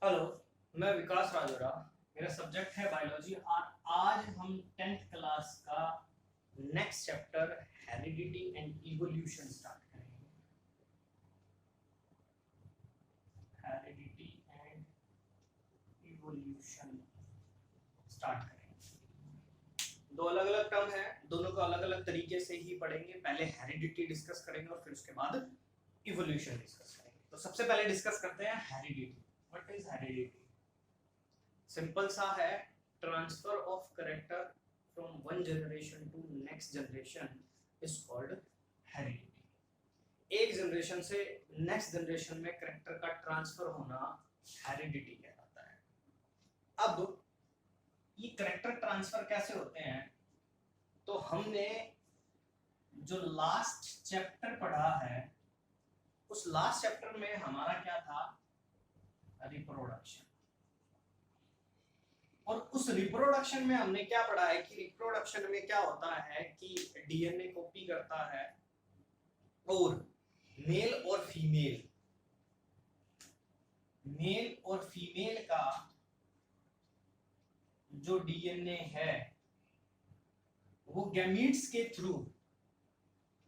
Hello, मैं विकास राजोरा। मेरा subject है बायोलॉजी और आज हम 10th क्लास का next chapter heredity and evolution start करेंगे। हेरिडिटी एंड इवोल्यूशन स्टार्ट करेंगे। दो अलग अलग टर्म है, दोनों को अलग अलग तरीके से ही पढ़ेंगे। पहले हेरिडिटी डिस्कस करेंगे और फिर उसके बाद इवोल्यूशन डिस्कस करेंगे। तो सबसे पहले डिस्कस करते हैं heredity. What is heredity? Simple सा है, transfer of character from one generation to next generation is called heredity. एक जनरेशन से नेक्स्ट जनरेशन में करेक्टर का ट्रांसफर होना हेरिडिटी कहलाता है। अब ये करेक्टर ट्रांसफर कैसे होते हैं? तो हमने जो लास्ट चैप्टर पढ़ा है, उस लास्ट चैप्टर में हमारा क्या था? रिप्रोडक्शन। और उस रिप्रोडक्शन में हमने क्या पढ़ा है कि रिप्रोडक्शन में क्या होता है कि डीएनए कॉपी करता है और मेल और फीमेल का जो डीएनए है वो गैमीट्स के थ्रू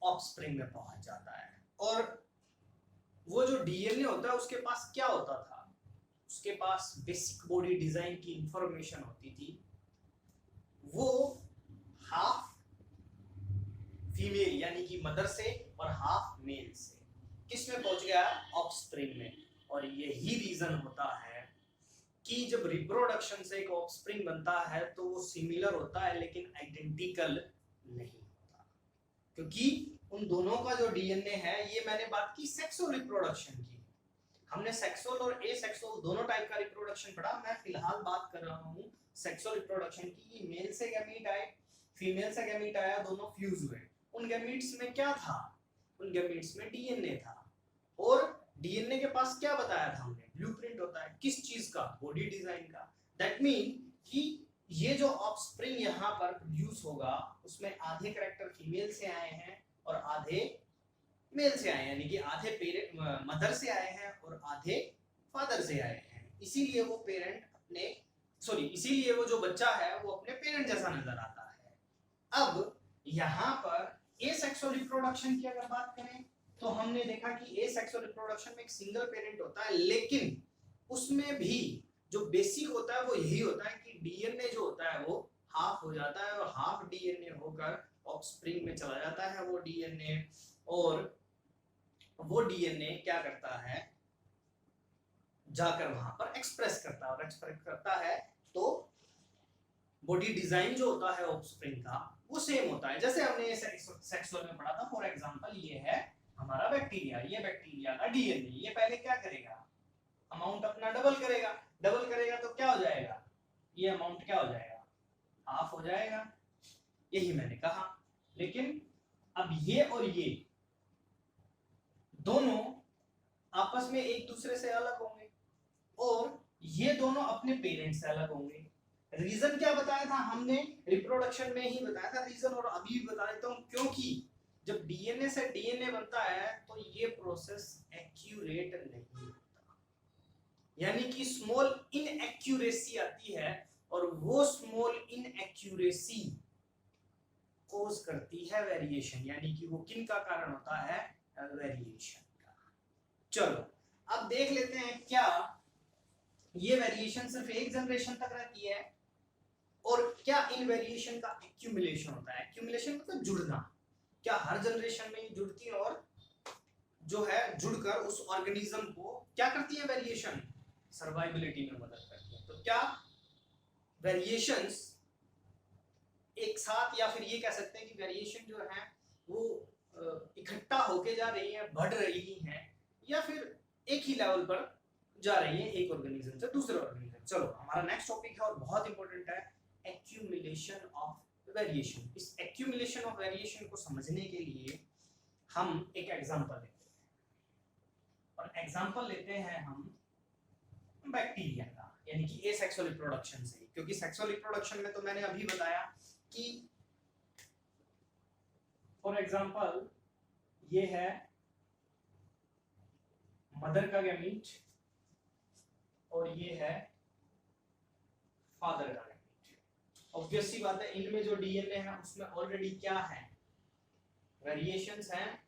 ऑफस्प्रिंग में पहुंच जाता है। और वो जो डीएनए होता है उसके पास क्या होता था? उसके पास बेसिक बॉडी डिजाइन की इंफॉर्मेशन होती थी। वो हाफ फीमेल यानी कि मदर से और हाफ मेल से किस में पहुंच गया? ऑफस्प्रिंग में। और यही रीजन होता है कि जब रिप्रोडक्शन से एक ऑफस्प्रिंग बनता है तो वो सिमिलर होता है लेकिन आइडेंटिकल नहीं होता, क्योंकि उन दोनों का जो डीएनए है, ये मैंने बात की सेक्सुअल रिप्रोडक्शन की। हमने सेक्सुअल और एसेक्सुअल दोनों टाइप का रिप्रोडक्शन पढ़ा। मैं फिलहाल बात कर रहा हूँ सेक्सुअल रिप्रोडक्शन की। मेल से गैमीट आए, फीमेल से गैमीट आया, दोनों फ्यूज हुए। उन गैमीट्स में क्या था? उन गैमीट्स में डीएनए था। और डीएनए के पास क्या बताया था हमने? ब्लूप्रिंट होता है किस चीज का? बॉडी डिजाइन का। दैट मीन कि ये जो ऑफस्प्रिंग यहाँ पर प्रोड्यूस होगा उसमें आधे कैरेक्टर फीमेल से आए हैं और आधे मेल से आए हैं, यानी कि आधे पेरेंट मदर से आए हैं और आधे फादर से आए हैं। इसीलिए वो पेरेंट अपने इसीलिए वो जो बच्चा है वो अपने पेरेंट जैसा नजर आता है। अब यहाँ पर एसेक्सुअल रिप्रोडक्शन की अगर बात करें तो हमने देखा कि एसेक्सुअल रिप्रोडक्शन में एक सिंगल पेरेंट होता है, लेकिन उसमें भी जो बेसिक होता है वो यही होता है कि डीएनए जो होता है वो हाफ हो जाता है और हाफ डीएनए होकर ऑफस्प्रिंग में चला जाता है वो डीएनए। और वो डीएनए क्या करता है? जाकर वहां पर एक्सप्रेस करता है, और एक्सप्रेस करता है तो बॉडी डिजाइन जो होता है ऑफस्प्रिंग का वो सेम होता है। जैसे हमने सेक्सुअल में पढ़ा था। फॉर एग्जांपल, ये है हमारा बैक्टीरिया। ये बैक्टीरिया का डीएनए, ये पहले क्या करेगा? अमाउंट अपना डबल करेगा। डबल करेगा तो क्या हो जाएगा? ये अमाउंट क्या हो जाएगा? हाफ हो जाएगा। यही मैंने कहा। लेकिन अब ये और ये दोनों आपस में एक दूसरे से अलग होंगे और ये दोनों अपने पेरेंट्स से अलग होंगे। रीजन क्या बताया था हमने? रिप्रोडक्शन में ही बताया था रीजन, और अभी भी बता देता हूं। क्योंकि जब डीएनए से डीएनए बनता है तो ये प्रोसेस एक्यूरेट नहीं होता, यानी कि स्मॉल इनएक्यूरेसी आती है, और वो स्मॉल इनएक्यूरेसी कॉज करती है वेरिएशन। यानी कि वो किन का कारण होता है? वेरिएशन का। चलो अब देख लेते हैं क्या ये वेरिएशन सिर्फ एक जनरेशन तक रहती है और क्या इन वेरिएशन का एक्यूमुलेशन होता है? एक्यूमुलेशन मतलब जुड़ना। क्या हर जनरेशन में ये जुड़ती है और जो है जुड़कर उस ऑर्गेनिज्म को क्या करती है? वेरिएशन सर्वाइबिलिटी में मदद करती है। तो क्या वेरिएशंस एक साथ, या फिर ये कह सकते हैं कि वेरिएशन जो है वो इकट्ठा होके जा रही है, बढ़ रही है, या फिर एक ही लेवल पर जा रही है एक ऑर्गेनिज्म से दूसरे ऑर्गेनिज्म? चलो हमारा नेक्स्ट टॉपिक है और बहुत इंपॉर्टेंट है, एक्यूमुलेशन ऑफ वेरिएशन। इस एक्यूमुलेशन ऑफ वेरिएशन को समझने के लिए हम एक एग्जांपल लेते हैं, और एग्जांपल लेते हैं हम बैक्टीरिया का, यानी कि एसेक्सुअल रिप्रोडक्शन से। क्योंकि सेक्सुअल रिप्रोडक्शन में तो मैंने अभी बताया कि फॉर एग्जांपल ये है मदर का गैमीट और ये है फादर का लिनेज। ऑब्वियस सी बात है, इनमें जो डीएनए है उसमें ऑलरेडी क्या है, वेरिएशंस हैं।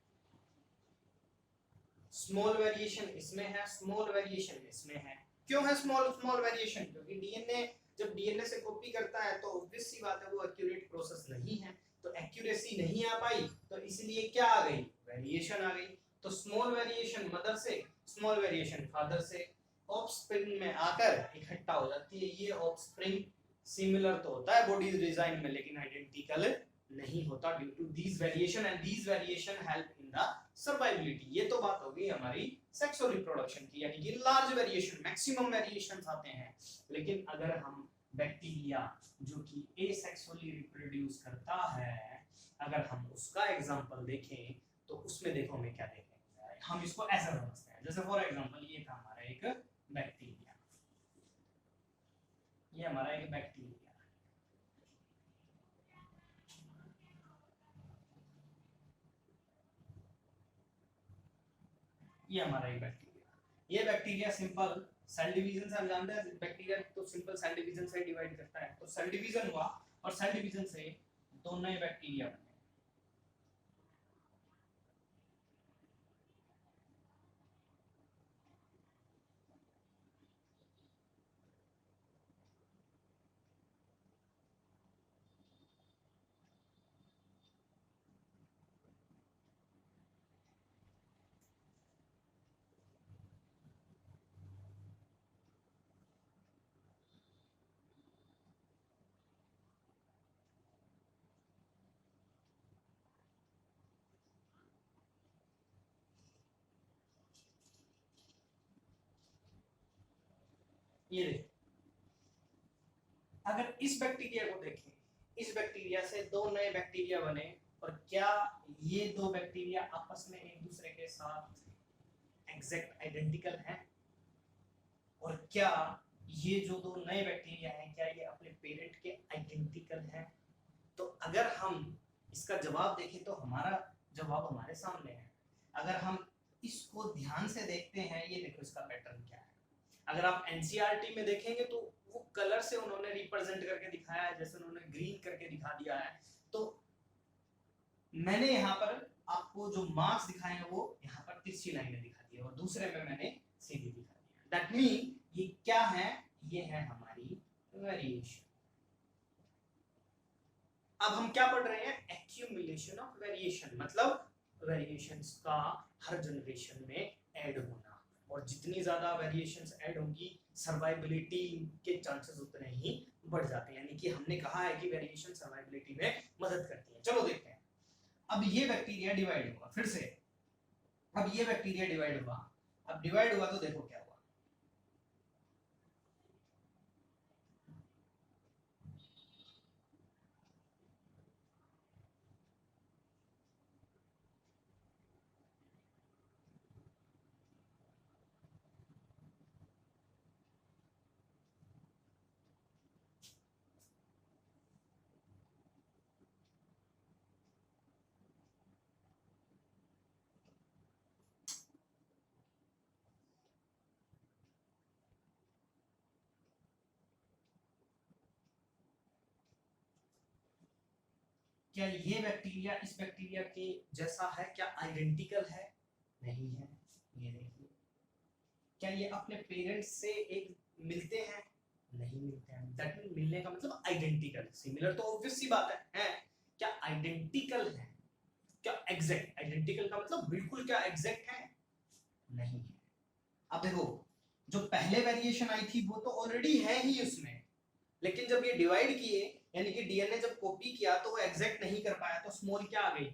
स्मॉल वेरिएशन इसमें है, स्मॉल वेरिएशन इसमें है। क्यों है स्मॉल स्मॉल वेरिएशन? क्योंकि डीएनए जब डीएनए से कॉपी करता है तो ऑब्वियस सी बात है वो एक्यूरेट प्रोसेस नहीं है, तो एक्यूरेसी नहीं आ पाई, तो इसलिए क्या आ गई, वेरिएशन आ गई। तो स्मॉल वेरिएशन मदर से, स्मॉल वेरिएशन फादर से ऑफस्प्रिंग में आकर इकट्ठा हो जाती है। ये ऑफस्प्रिंग सिमिलर तो होता है बॉडी डिजाइन में, लेकिन आइडेंटिकल नहीं होता due to these variation, and these variation help in the survivability. ये तो बात हो गई हमारी सेक्स और रिप्रोडक्शन की, यानी कि लार्ज वेरिएशन, मैक्सिमम वेरिएशंस आते हैं। लेकिन अगर हम बैक्टीरिया जो कि एसेक्सुअली रिप्रोड्यूस करता है, अगर हम उसका एग्जांपल देखें तो उसमें देखो हमें क्या देखेंगे, हम इसको ऐसा समझते हैं, जैसे फॉर एग्जांपल ये था हमारा एक बैक्टीरिया, ये हमारा एक बैक्टीरिया, ये हमारा एक बैक्टीरिया, ये बैक्टीरिया सिंपल सेल डिवीजन से हम जानते हैं बैक्टीरिया तो सिंपल सेल डिवीजन से डिवाइड करता है, तो सेल डिवीजन हुआ और सेल डिवीजन से दो नए बैक्टीरिया बने। ये देखिए, अगर इस बैक्टीरिया को देखें, इस बैक्टीरिया से दो नए बैक्टीरिया बने, और क्या ये दो बैक्टीरिया आपस में एक दूसरे के साथ एग्जैक्ट आइडेंटिकल हैं? और क्या ये जो दो नए बैक्टीरिया हैं क्या ये अपने पेरेंट के आइडेंटिकल हैं? तो अगर हम इसका जवाब देखें तो हमारा जवाब हमारे सामने है। अगर हम इसको ध्यान से देखते हैं, ये देखो इसका पैटर्न क्या है। अगर आप एनसीईआरटी में देखेंगे तो वो कलर से उन्होंने रिप्रेजेंट करके दिखाया है, जैसे उन्होंने ग्रीन करके दिखा दिया है। तो मैंने यहाँ पर आपको जो मार्क्स दिखाए हैं वो यहाँ पर तिरछी लाइनें दिखा दी है और दूसरे में मैंने सीधी दिखा दिया। दैट मीन ये क्या है, ये है हमारी वेरिएशन। अब हम क्या पढ़ रहे हैं, एक्यूमुलेशन ऑफ वेरिएशन, मतलब वेरिएशंस का हर जनरेशन में ऐड होना, और जितनी ज्यादा वेरिएशंस ऐड होंगी सर्वाइवबिलिटी के चांसेस उतने ही बढ़ जाते हैं। यानी कि हमने कहा है कि वेरिएशन सर्वाइवबिलिटी में मदद करती है। चलो देखते हैं। अब ये बैक्टीरिया डिवाइड हुआ फिर से, अब ये बैक्टीरिया डिवाइड हुआ, अब डिवाइड हुआ तो देखो क्या हुआ, क्या ये बैक्टीरिया इस बैक्टीरिया के जैसा है, क्या आइडेंटिकल है? नहीं है। ये देखिए, क्या ये अपने पेरेंट्स से एक मिलते हैं? नहीं मिलते हैं। दैट मीन मिलने का मतलब आइडेंटिकल, सिमिलर तो ऑब्वियस सी बात है। क्या आइडेंटिकल है? क्या एग्जैक्ट? आइडेंटिकल का मतलब बिल्कुल क्या एग्जैक्ट है? नहीं है। अब देखो, जो पहले वेरिएशन आई थी वो तो ऑलरेडी है ही उसमें, लेकिन जब ये डिवाइड किए यानी कि डीएनए जब कॉपी किया तो वो एग्जैक्ट नहीं कर पाया, तो स्मॉल क्या आ गई,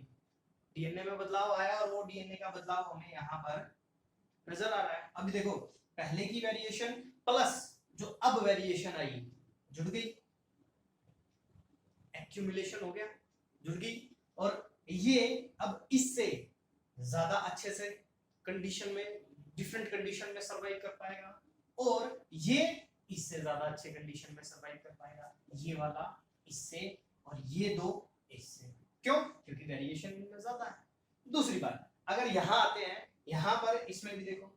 डीएनए में बदलाव आया, और वो डीएनए का बदलाव हमें यहाँ पर नजर आ रहा है। अभी देखो, पहले की वेरिएशन प्लस जो अब वेरिएशन आई जुड़ गई, एक्यूमुलेशन हो गया, जुड़ गई, और ये अब इससे ज्यादा अच्छे से कंडीशन में, डिफरेंट कंडीशन में सर्वाइव कर पाएगा, और ये इससे ज्यादा अच्छे कंडीशन में सर्वाइव कर पाएगा, ये वाला इससे और ये दो इससे। क्यों? क्योंकि वेरिएशन इनमें ज्यादा है। दूसरी बात, अगर यहां आते हैं, यहां पर इसमें भी देखो,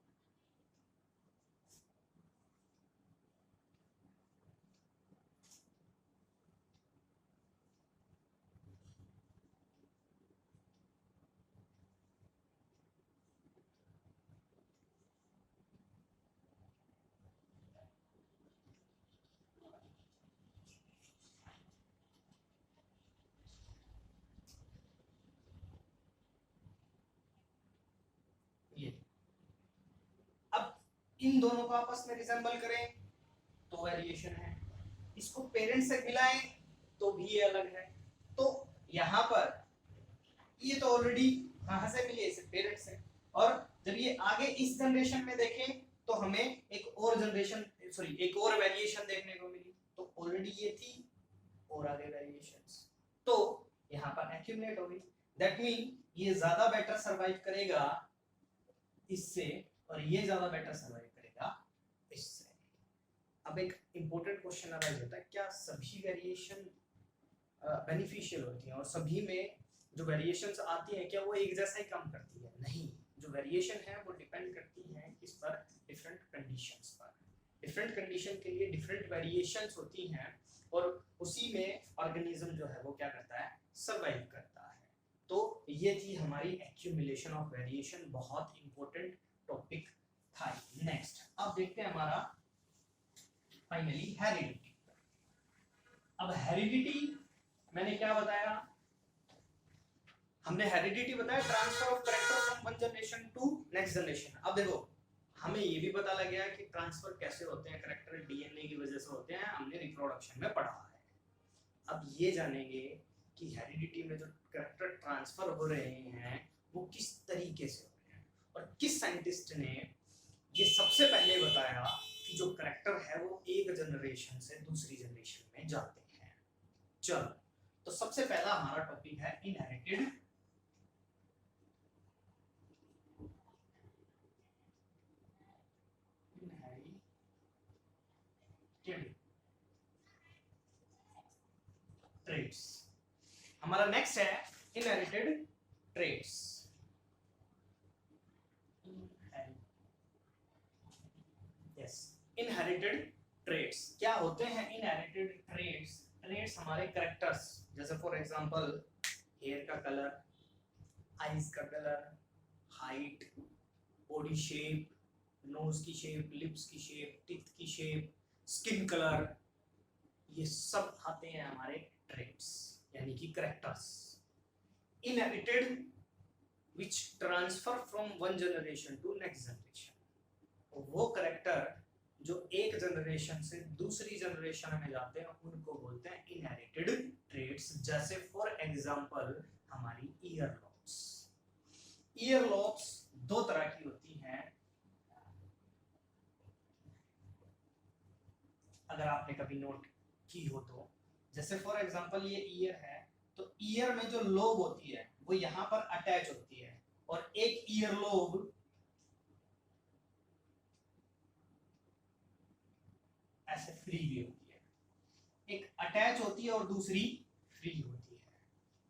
इन दोनों को आपस में रिजेंबल करें तो वेरिएशन है, इसको पेरेंट से मिलाएं तो भी ये अलग है। तो यहाँ पर ये तो ऑलरेडी कहां से मिले, इसे पेरेंट से, और जब ये आगे इस जनरेशन में देखें तो हमें एक और जनरेशन एक और वेरिएशन देखने को मिली, तो ऑलरेडी ये थी और आगे वेरिएशंस, तो यहाँ पर एक्यूमुलेट हो गई। दैट मीन ये ज्यादा बेटर सरवाइव करेगा इससे और ये ज्यादा बेटर सरवाइव करेगा इससे। अब एक इंपॉर्टेंट क्वेश्चन अराइज होता है, क्या सभी वेरिएशन बेनिफिशियल होती हैं और सभी में जो वेरिएशंस आती हैं क्या वो एक जैसा ही काम करती है? नहीं, जो वेरिएशन है वो डिपेंड करती है किस पर, डिफरेंट कंडीशंस पर। डिफरेंट कंडीशन के लिए डिफरेंट वेरिएशंस होती हैं और उसी में ऑर्गेनिज्म जो है वो क्या करता है, सर्वाइव करता है। तो ये थी हमारी एक्यूमुलेशन ऑफ वेरिएशन, बहुत इंपॉर्टेंट टॉपिक था। नेक्स्ट अब देखते हैं हमारा फाइनली हेरिडिटी। अब हेरिडिटी मैंने क्या बताया, हमने हेरिडिटी बताया transfer of character from one generation to next generation. अब देखो हमें ये भी पता लग गया कि ट्रांसफर कैसे होते हैं, कैरेक्टर डीएनए की वजह से होते हैं, हमने रिप्रोडक्शन में पढ़ा है। अब ये जानेंगे कि हेरिडिटी में जो कैरेक्टर ट्रांसफर हो रहे हैं वो किस तरीके से हो रहे हैं और किस साइंटिस्ट ने ये सबसे पहले बताया कि जो कैरेक्टर है वो एक जनरेशन से दूसरी जनरेशन में जाते हैं। चलो तो सबसे पहला हमारा टॉपिक है इनहेरिटेड ट्रेट्स। हमारा नेक्स्ट है inherited traits. Yes, inherited traits क्या होते हैं? इनहेरिटेड ट्रेट्स, ट्रेट्स हमारे कैरेक्टर्स, जैसे फॉर एग्जांपल हेयर का कलर, आईज का colour, height, body shape, nose की शेप, लिप्स की शेप, टीथ की शेप, स्किन कलर, ये सब आते हैं हमारे ट्रेट्स यानी कि characters. Inherited which transfer from one generation to next generation, वो कैरेक्टर जो एक जनरेशन से दूसरी जनरेशन में जाते हैं उनको बोलते हैं इनहेरिटेड ट्रेट्स। जैसे फॉर एग्जांपल हमारी ईयर लॉब्स। ईयर लॉब्स दो तरह की होती हैं, अगर आपने कभी नोट की हो तो। जैसे फॉर एग्जांपल ये ईयर है, तो ईयर में जो लोब होती है वो यहाँ पर अटैच होती है और एक ईयर लोब ऐसे फ्री भी होती है, एक अटैच होती है और दूसरी फ्री होती है।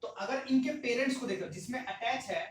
तो अगर इनके पेरेंट्स को देखो, जिसमें अटैच है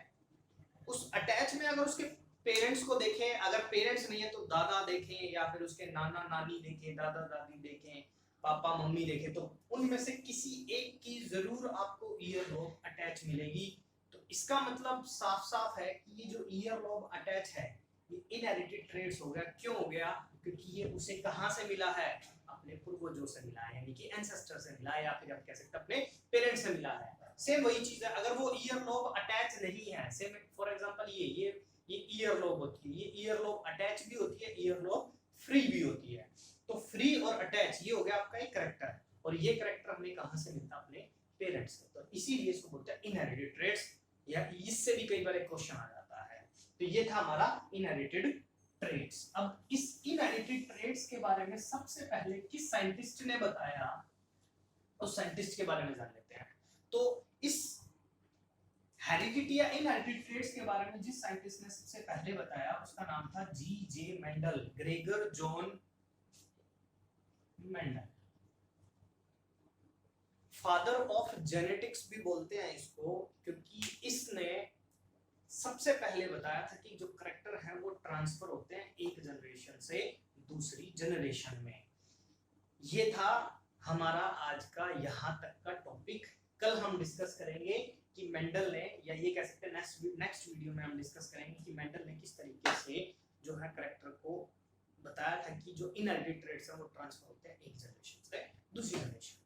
उस अटैच में अगर उसके पेरेंट्स को देखें, अगर पेरेंट्स नहीं है तो दादा देखें या फिर उसके नाना नानी देखें, दादा दादी देखें, पापा मम्मी देखें, तो उनमें से किसी एक की जरूर आपको ईयर लोब अटैच मिलेगी। तो इसका मतलब साफ साफ है कि ये जो ईयर लोब अटैच है ये इनहेरिटेड ट्रेट्स हो गया। क्यों हो गया? क्योंकि ये उसे कहां से मिला है? अपने पूर्वजों से मिला है, यानी कि एंसेस्टर से मिला है, या फिर आप कह सकते हैं अपने पेरेंट्स से मिला है। सेम वही चीज है, अगर वो ईयर लोब अटैच नहीं है, सेम फॉर एग्जांपल ये ईयर लोब होती है, ये ईयर लोब अटैच भी होती है, ईयर लोब फ्री भी होती है। तो फ्री और अटैच ये हो गया आपका एक कैरेक्टर, और ये कैरेक्टर हमें कहां से मिलता है? अपने पेरेंट्स से। तो इसीलिए इसको बोलते हैं इनहेरिटेड ट्रेट्स, या इससे भी कई बार एक क्वेश्चन आ जाता है। तो ये था हमारा इनहेरिटेड ट्रेट्स। अब इस इनहेरिटेड ट्रेट्स के बारे में सबसे पहले किस साइंटिस्ट ने बताया, उस साइंटिस्ट के बारे में जान लेते हैं। तो इस हेरिडिटी या इनहेरिटेड ट्रेट्स के बारे में जिस साइंटिस्ट ने सबसे पहले बताया उसका नाम था G J. Mendel, Gregor John Mendel. Father of genetics भी बोलते हैं इसको, क्योंकि इसने सबसे पहले बताया था कि जो कैरेक्टर है वो ट्रांसफर होते हैं एक जनरेशन से दूसरी जनरेशन में। ये था हमारा आज का यहाँ तक का टॉपिक। कल हम डिस्कस करेंगे कि मेंडल ने, या ये कह सकते हैं नेक्स्ट वीडियो में हम डिस्कस करेंगे कि मेंडल ने किस तरीके से जो है कैरेक्टर को बताया था कि जो इनहेरिटेड ट्रेट्स हैं वो ट्रांसफर होते हैं एक जनरेशन से दूसरी जनरेशन।